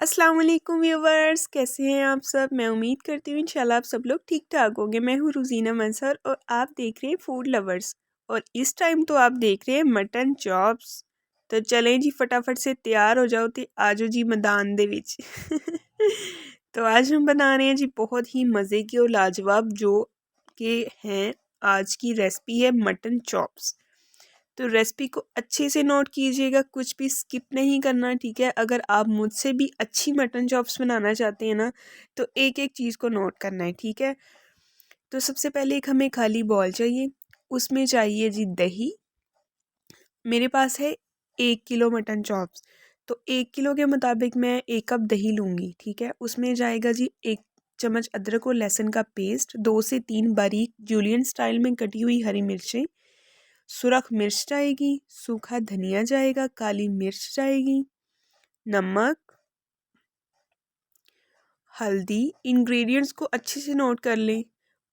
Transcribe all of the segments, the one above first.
अस्सलाम वालेकुम व्यूवर्स, कैसे हैं आप सब। मैं उम्मीद करती हूँ इंशाल्लाह आप सब लोग ठीक ठाक होंगे। मैं हूँ रुजीना मंसर और आप देख रहे हैं फूड लवर्स। और इस टाइम तो आप देख रहे हैं मटन चॉप्स। तो चलें जी, फटाफट से तैयार हो जाओ तो आजो जी मैदान दे विच। तो आज हम बना रहे हैं जी बहुत ही मज़े की और लाजवाब जो के हैं। आज की रेसिपी है मटन चॉप्स। तो रेसिपी को अच्छे से नोट कीजिएगा, कुछ भी स्किप नहीं करना, ठीक है। अगर आप मुझसे भी अच्छी मटन चॉप्स बनाना चाहते हैं ना, तो एक एक चीज़ को नोट करना है, ठीक है। तो सबसे पहले एक हमें खाली बॉल चाहिए, उसमें चाहिए जी दही। मेरे पास है 1 किलो मटन चॉप्स, तो 1 किलो के मुताबिक मैं 1 कप दही लूँगी, ठीक है। उसमें जाएगा जी 1 चम्मच अदरक और लहसुन का पेस्ट, 2 से 3 बारीक जूलियन स्टाइल में कटी हुई हरी मिर्चें, सुरख मिर्च जाएगी, सूखा धनिया जाएगा, काली मिर्च जाएगी, नमक, हल्दी। इंग्रेडिएंट्स को अच्छे से नोट कर लें।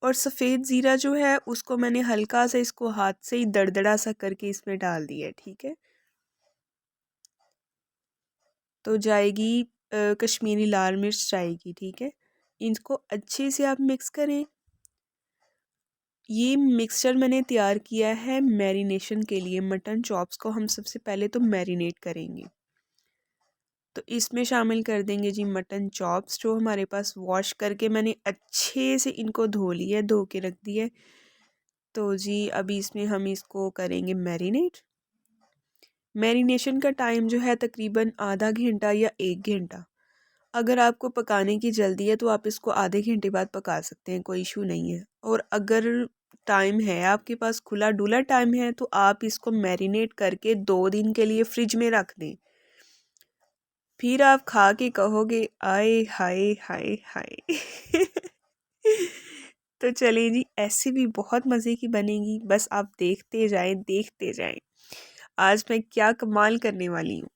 और सफ़ेद ज़ीरा जो है उसको मैंने हल्का सा इसको हाथ से ही दरदरा सा करके इसमें डाल दिया है, ठीक है। तो जाएगी कश्मीरी लाल मिर्च जाएगी, ठीक है। इनको अच्छे से आप मिक्स करें। ये मिक्सचर मैंने तैयार किया है मैरिनेशन के लिए। मटन चॉप्स को हम सबसे पहले तो मैरिनेट करेंगे। तो इसमें शामिल कर देंगे जी मटन चॉप्स, जो हमारे पास वॉश करके मैंने अच्छे से इनको धो लिया है, धो के रख दिया है। तो जी अभी इसमें हम इसको करेंगे मैरिनेट। मैरिनेशन का टाइम जो है तकरीबन आधा घंटा या 1 घंटा। अगर आपको पकाने की जल्दी है तो आप इसको आधे घंटे बाद पका सकते हैं, कोई इशू नहीं है। और अगर टाइम है आपके पास, खुला डुला टाइम है, तो आप इसको मैरिनेट करके 2 दिन के लिए फ्रिज में रख दें। फिर आप खा के कहोगे आए हाय हाय हाय। तो चलिए जी, ऐसे भी बहुत मज़े की बनेगी, बस आप देखते जाएं देखते जाएं। आज मैं क्या कमाल करने वाली हूँ।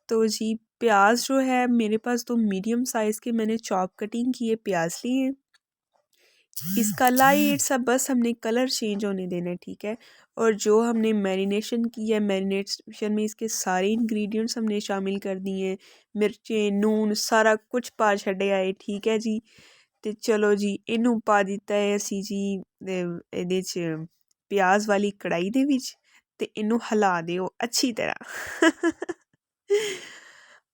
तो जी प्याज जो है मेरे पास तो मीडियम साइज़ के मैंने चॉप कटिंग किए प्याज लिए हैं। इसका लाइट सा बस हमने कलर चेंज होने देना है, ठीक है। और जो हमने मैरिनेशन की है, मैरिनेशन में इसके सारे इंग्रेडिएंट्स हमने शामिल कर दिए हैं। मिर्चें, नून, सारा कुछ पा छड़े आए, ठीक है जी। तो चलो जी इनू पा दिता है असी जी ਇਹਦੇ 'ਚ प्याज वाली कढ़ाई दे विच, ते इनू हिला दियो अच्छी तरह।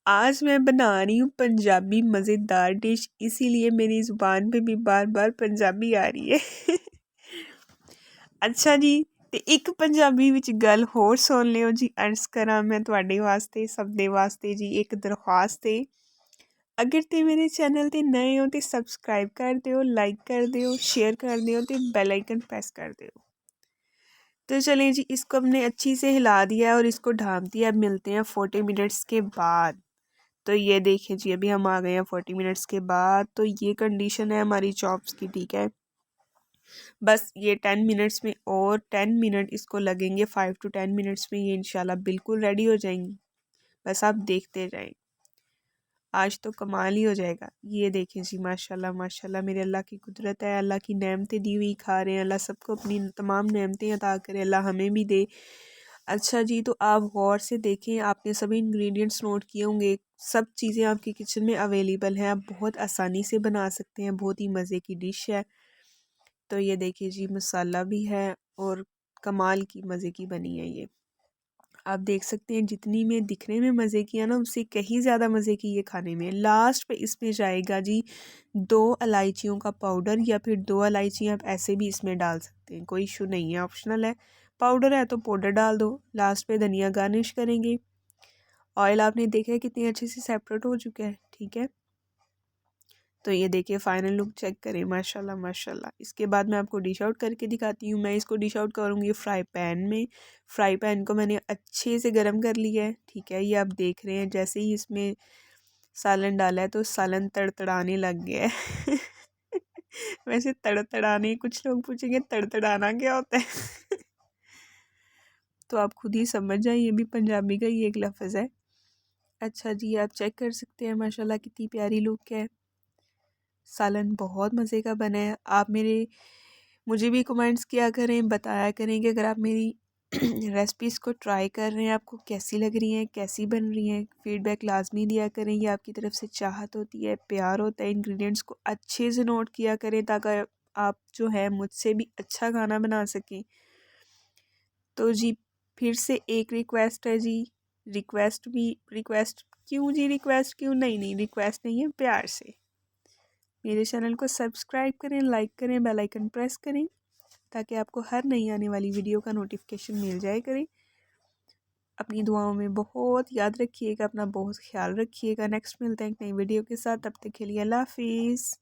आज मैं बना रही हूँ पंजाबी मज़ेदार डिश, इसीलिए मेरी ज़ुबान पे भी बार बार पंजाबी आ रही है। अच्छा जी, ते एक पंजाबी विच गल होर सुन लियो जी। अर्ज़ करा मैं तुहाडे वास्ते, सब दे वास्ते जी एक दरख्वास्त है। अगर ते मेरे चैनल ते नए हो तो सब्सक्राइब कर दियो, लाइक कर दियो, शेयर कर दियो, तो बेल आइकन प्रेस कर दियो। तो चलें जी, इसको हमने अच्छी से हिला दिया है और इसको ढाँप दिया। अब मिलते हैं 40 मिनट्स के बाद। तो ये देखिए जी, अभी हम आ गए हैं 40 मिनट्स के बाद। तो ये कंडीशन है हमारी चॉप्स की, ठीक है। बस ये 10 मिनट्स में, और 10 मिनट इसको लगेंगे, 5 to 10 मिनट्स में ये इंशाल्लाह बिल्कुल रेडी हो जाएंगी। बस आप देखते जाएं, आज तो कमाल ही हो जाएगा। ये देखें जी, माशाल्लाह माशाल्लाह, मेरे अल्लाह की कुदरत है। अल्लाह की नेमतें दी हुई खा रहे हैं। अल्लाह सबको अपनी तमाम नेमतें अता करे, अल्लाह हमें भी दे। अच्छा जी, तो आप गौर से देखें, आपने सभी इंग्रेडिएंट्स नोट किए होंगे। सब चीज़ें आपके किचन में अवेलेबल हैं, आप बहुत आसानी से बना सकते हैं। बहुत ही मज़े की डिश है। तो ये देखिए जी, मसाला भी है और कमाल की मज़े की बनी है ये। आप देख सकते हैं जितनी में दिखने में मज़े की है ना, उससे कहीं ज़्यादा मज़े की ये खाने में। लास्ट पे इसमें जाएगा जी 2 इलायचियों का पाउडर, या फिर 2 इलायचियाँ आप ऐसे भी इसमें डाल सकते हैं, कोई इशू नहीं है, ऑप्शनल है। पाउडर है तो पाउडर डाल दो। लास्ट पे धनिया गार्निश करेंगे। ऑयल आपने देखा है कितनी अच्छे से सेपरेट हो चुका है, ठीक है। तो ये देखिए फाइनल लुक चेक करें, माशाल्लाह माशाल्लाह। इसके बाद मैं आपको डिश आउट करके दिखाती हूँ। मैं इसको डिश आउट करूँगी फ्राई पैन में। फ्राई पैन को मैंने अच्छे से गर्म कर लिया है, ठीक है। ये आप देख रहे हैं, जैसे ही इसमें सालन डाला है तो सालन तड़तड़ाने लग गया है। वैसे तड़तड़ाने, कुछ लोग पूछेंगे तड़तड़ाना क्या होता है। तो आप खुद ही समझ जाए, ये भी पंजाबी का ही एक लफ्ज़ है। अच्छा जी, आप चेक कर सकते हैं माशाल्लाह कितनी प्यारी लुक है। सालन बहुत मज़े का बना है। आप मुझे भी कमेंट्स किया करें, बताया करें कि अगर आप मेरी रेसिपीज़ को ट्राई कर रहे हैं, आपको कैसी लग रही हैं, कैसी बन रही हैं, फीडबैक लाजमी दिया करें। ये आपकी तरफ से चाहत होती है, प्यार होता है। इंग्रेडिएंट्स को अच्छे से नोट किया करें ताकि आप जो है मुझसे भी अच्छा खाना बना सकें। तो जी फिर से एक रिक्वेस्ट है जी, रिक्वेस्ट क्यों जी, रिक्वेस्ट क्यों? नहीं, रिक्वेस्ट नहीं है, प्यार से मेरे चैनल को सब्सक्राइब करें, लाइक करें, बेल आइकन प्रेस करें ताकि आपको हर नई आने वाली वीडियो का नोटिफिकेशन मिल जाए करे। अपनी दुआओं में बहुत याद रखिएगा, अपना बहुत ख्याल रखिएगा। नेक्स्ट मिलते हैं एक नई वीडियो के साथ, तब तक के लिए अल्लाह हाफिज़।